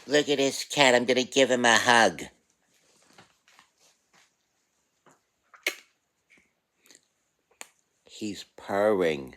Look at this cat. I'm gonna give him a hug. He's purring.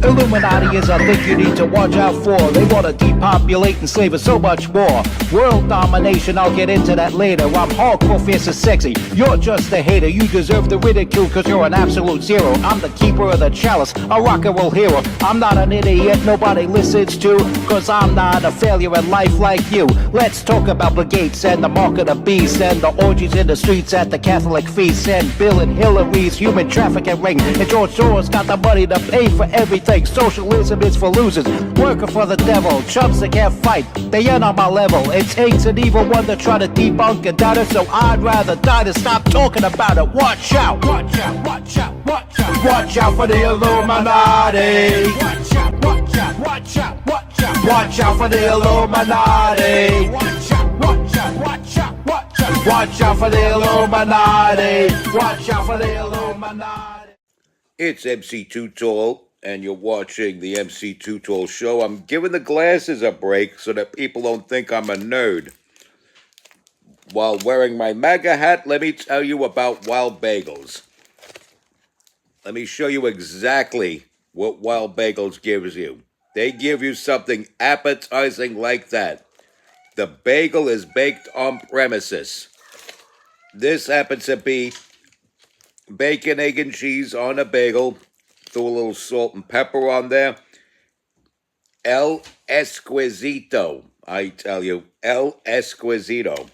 Illuminati is a thing you need to watch out for. They want to depopulate and slave us so much more. World domination, I'll get into that later. I'm hardcore, fierce and sexy. You're just a hater. You deserve the ridicule because you're an absolute zero. I'm the keeper of the chalice, a rock and roll hero. I'm not an idiot nobody listens to, because I'm not a failure in life like you. Let's talk about the gates and the mark of the beast and the orgies in the streets at the Catholic feasts and Bill and Hillary's human trafficking ring. And George Soros got the money to pay for everything. Socialism is for losers, working for the devil. Chumps that can't fight, they ain't on my level. It takes an evil one to try to debunk and doubt it, so I'd rather die than stop talking about it. Watch out, watch out, watch out, watch out. Watch out for the Illuminati. Watch out, watch out, watch out, watch out. Watch out for the Illuminati. Watch out, watch out, watch out, watch out. Watch out for the Illuminati. Watch out for the Illuminati. It's MC Too Tall, and you're watching the MC Too Tall Show. I'm giving the glasses a break so that people don't think I'm a nerd. While wearing my MAGA hat, let me tell you about Wild Bagels. Let me show you exactly what Wild Bagels gives you. They give you something appetizing like that. The bagel is baked on premises. This happens to be bacon, egg, and cheese on a bagel. Throw a little salt and pepper on there. El Esquisito, I tell you, El Esquisito.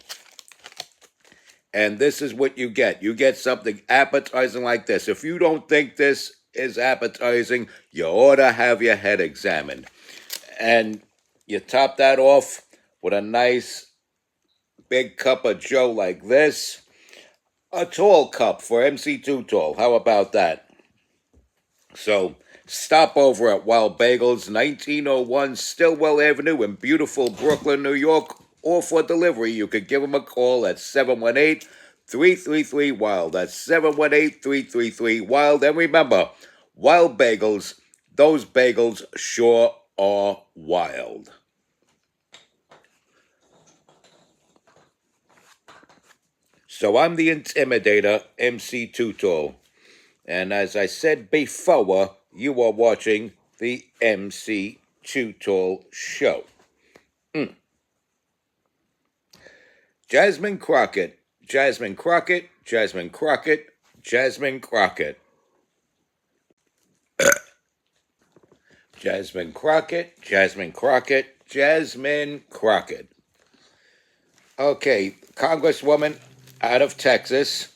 And this is what you get. You get something appetizing like this. If you don't think this is appetizing, you ought to have your head examined. And you top that off with a nice big cup of Joe like this. A tall cup for MC Too Tall. How about that? So stop over at Wild Bagels, 1901 Stillwell Avenue in beautiful Brooklyn, New York. Or for delivery, you could give them a call at 718-333-WILD. That's 718-333-WILD. And remember, Wild Bagels, those bagels sure are wild. So I'm the Intimidator, MC Too Tall. And as I said before, you are watching the MC Too Tall Show. Jasmine Crockett, Jasmine Crockett, Jasmine Crockett, Jasmine Crockett. Jasmine Crockett, Jasmine Crockett, Jasmine Crockett. Okay, Congresswoman out of Texas,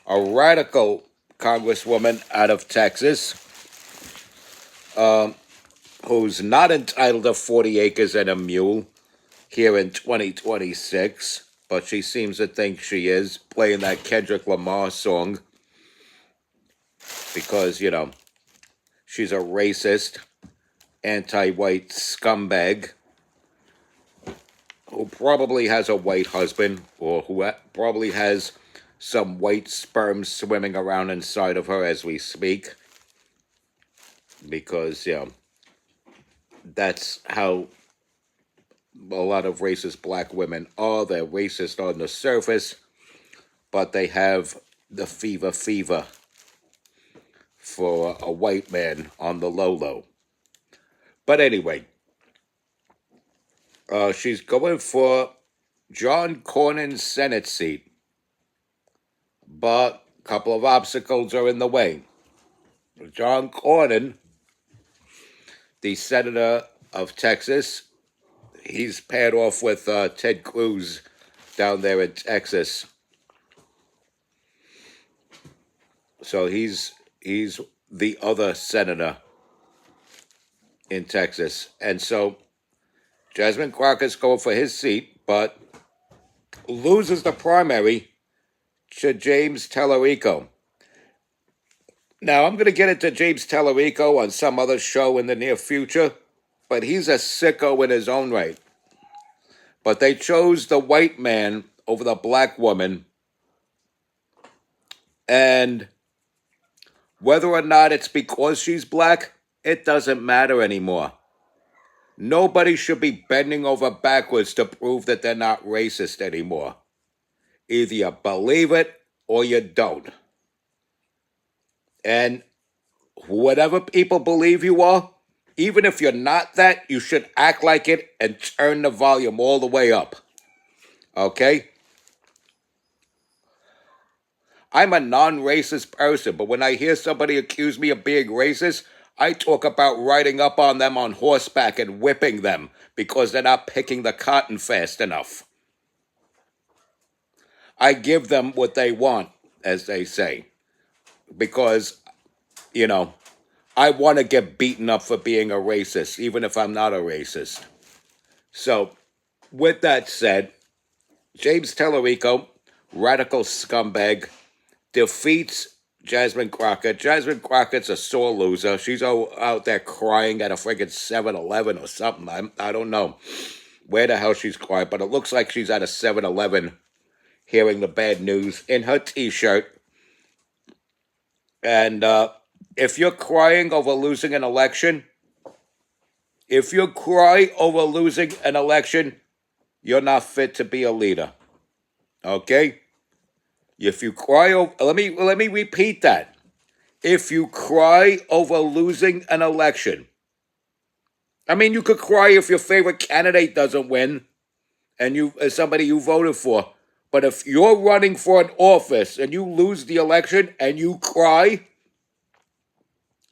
a radical Congresswoman out of Texas, who's not entitled to 40 acres and a mule here in 2026, but she seems to think she is, playing that Kendrick Lamar song because, you know, she's a racist, anti-white scumbag who probably has a white husband or who probably has some white sperm swimming around inside of her as we speak, because, you know, that's how a lot of racist black women are. They're racist on the surface, but they have the fever for a white man on the low. But anyway, she's going for John Cornyn's Senate seat, but a couple of obstacles are in the way. John Cornyn, the senator of Texas, he's paired off with Ted Cruz down there in Texas. So he's the other senator in Texas. And so Jasmine Crockett's going for his seat, but loses the primary to James Tallarico. Now, I'm going to get into James Tallarico on some other show in the near future, but he's a sicko in his own right. But they chose the white man over the black woman, and Whether or not it's because she's black, it doesn't matter anymore. Nobody should be bending over backwards to prove that they're not racist anymore. Either you believe it or you don't. And whatever people believe you are, even if you're not that, you should act like it and turn the volume all the way up. Okay? I'm a non-racist person, but when I hear somebody accuse me of being racist, I talk about riding up on them on horseback and whipping them because they're not picking the cotton fast enough. I give them what they want, as they say, because, I want to get beaten up for being a racist, even if I'm not a racist. So, with that said, James Tellerico, radical scumbag, defeats Jasmine Crockett. Jasmine Crockett's a sore loser. She's out there crying at a friggin' 7-Eleven or something. I don't know where the hell she's crying, but it looks like she's at a 7-Eleven hearing the bad news in her T-shirt. And if you're crying over losing an election, you're not fit to be a leader. Okay? If you cry over, let me repeat that. If you cry over losing an election, I mean, you could cry if your favorite candidate doesn't win and you as somebody you voted for. But if you're running for an office and you lose the election and you cry,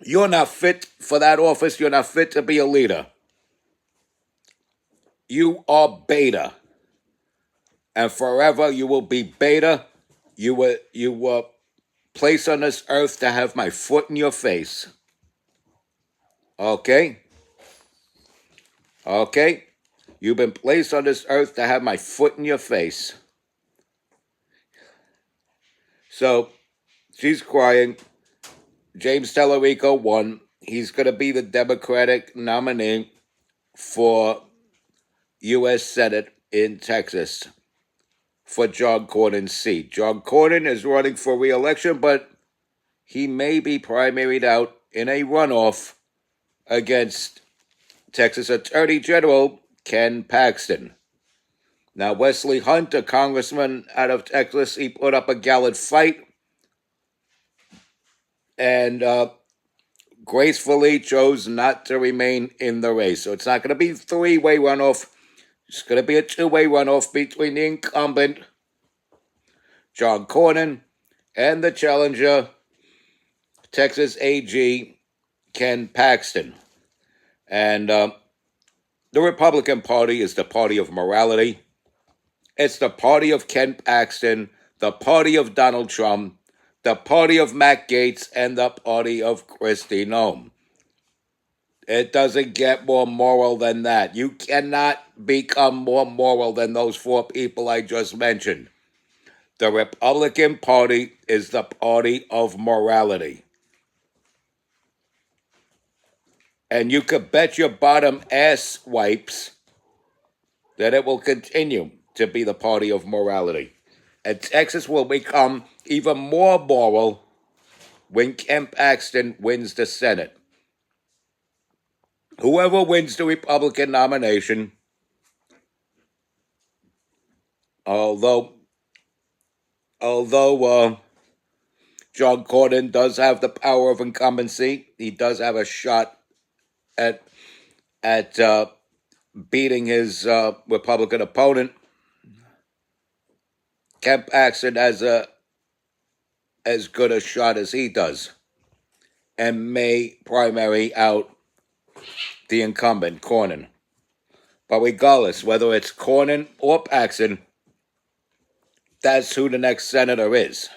you're not fit for that office. You're not fit to be a leader. You are beta. And forever you will be beta. You were placed on this earth to have my foot in your face. Okay? Okay? You've been placed on this earth to have my foot in your face. So, she's crying. James Tellerico won. He's going to be the Democratic nominee for U.S. Senate in Texas for John Cornyn's seat. John Cornyn is running for re-election, but he may be primaried out in a runoff against Texas Attorney General Ken Paxton. Now, Wesley Hunt, a congressman out of Texas, he put up a gallant fight and gracefully chose not to remain in the race. So it's not going to be a three-way runoff. It's going to be a two-way runoff between the incumbent, John Cornyn, and the challenger, Texas AG, Ken Paxton. And the Republican Party is the party of morality. It's the party of Ken Paxton, the party of Donald Trump, the party of Matt Gaetz, and the party of Kristi Noem. It doesn't get more moral than that. You cannot become more moral than those four people I just mentioned. The Republican Party is the party of morality. And you could bet your bottom ass wipes that it will continue to be the party of morality. And Texas will become even more moral when Ken Paxton wins the Senate. Whoever wins the Republican nomination, although John Cornyn does have the power of incumbency, he does have a shot at beating his Republican opponent. Ken Paxton has as good a shot as he does, and may primary out the incumbent, Cornyn. But regardless, whether it's Cornyn or Paxton, that's who the next senator is.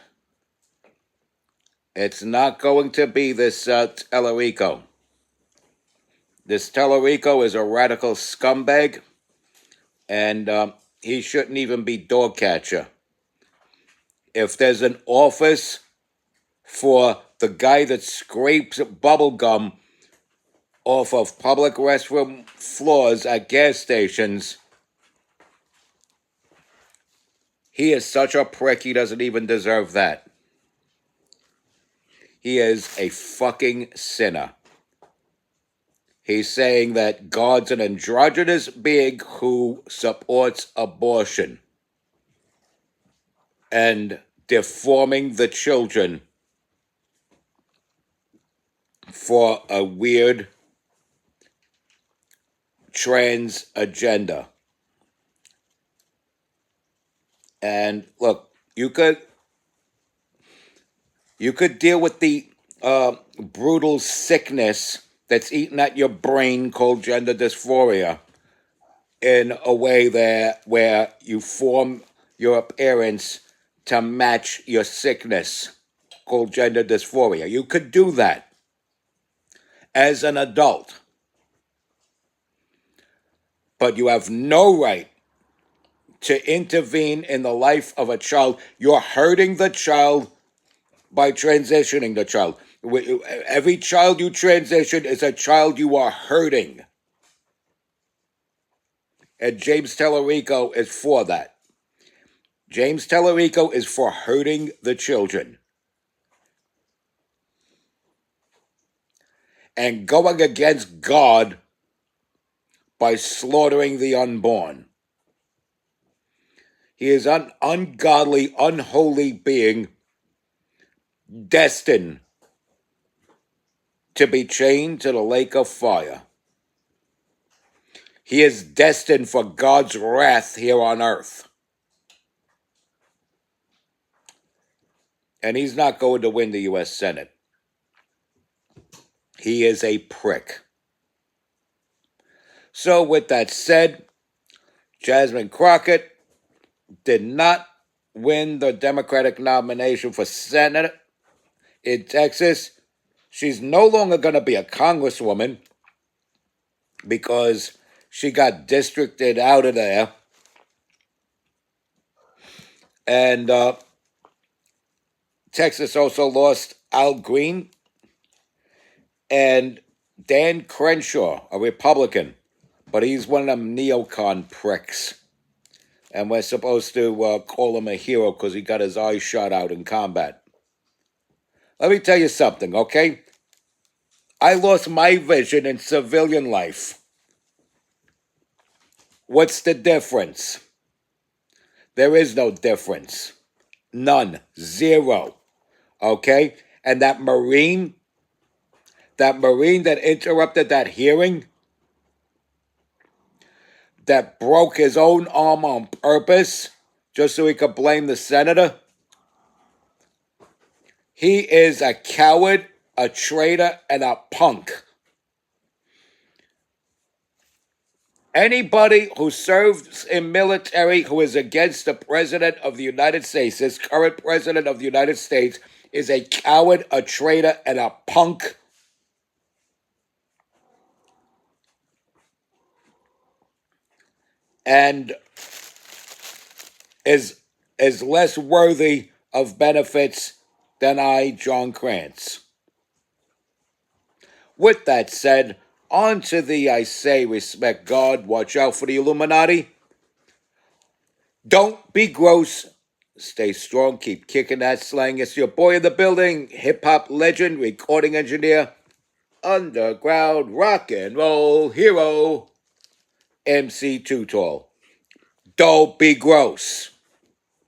It's not going to be this Tellerico. This Tellerico is a radical scumbag, and he shouldn't even be dog catcher. If there's an office for the guy that scrapes bubble gum off of public restroom floors at gas stations, he is such a prick, he doesn't even deserve that. he is a fucking sinner. He's saying that God's an androgynous being who supports abortion and deforming the children for a weird trans agenda. And look, you could deal with the brutal sickness that's eating at your brain called gender dysphoria in a way where you form your appearance to match your sickness called gender dysphoria. You could do that as an adult. But you have no right to intervene in the life of a child. You're hurting the child by transitioning the child. Every child you transition is a child you are hurting. And James Tellerico is for that. James Tellerico is for hurting the children and going against God by slaughtering the unborn. He is an ungodly, unholy being destined to be chained to the lake of fire. He is destined for God's wrath here on earth. And he's not going to win the U.S. Senate. He is a prick. So with that said, Jasmine Crockett did not win the Democratic nomination for Senate in Texas. She's no longer going to be a congresswoman because she got districted out of there. And Texas also lost Al Green and Dan Crenshaw, a Republican. But he's one of them neocon pricks. And we're supposed to call him a hero because he got his eyes shot out in combat. Let me tell you something, okay? I lost my vision in civilian life. What's the difference? There is no difference. None. Zero. Okay? And that Marine that interrupted that hearing, that broke his own arm on purpose just so he could blame the senator, he is a coward, a traitor, and a punk. Anybody who serves in military who is against the President of the United States, this current President of the United States, is a coward, a traitor, and a punk. And is less worthy of benefits than I, John Krantz. With that said, on to the I say respect God, watch out for the Illuminati. Don't be gross. Stay strong, keep kicking that slang. It's your boy in the building, hip-hop legend, recording engineer, underground rock and roll hero, MC Too Tall. Don't be gross.